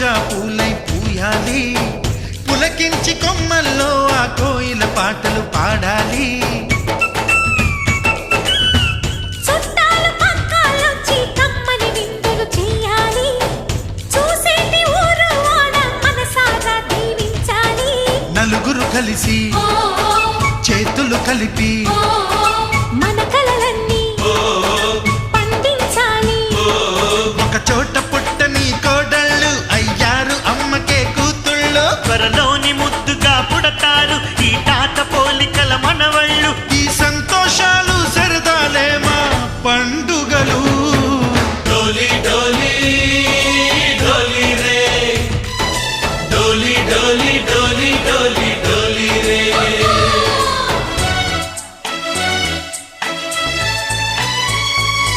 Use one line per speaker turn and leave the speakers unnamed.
రోజా పూలై పూయాలి, పులకించి కొమ్మల్లో ఆ కోయిల పాటలు పాడాలి. నలుగురు కలిసి చేతులు కలిపి
మన కలలన్నీ పండించాలి.
ఒక చోట పుట్టని కోడళ్ళు అయ్యారు అమ్మకే కూతుళ్ళు.
త్వరలోని ముద్దుగా పుడతారు ఈ తాత పోలికల మనవళ్ళు.
ఈ సంతోషాలు సరదాలే మా పండుగలు.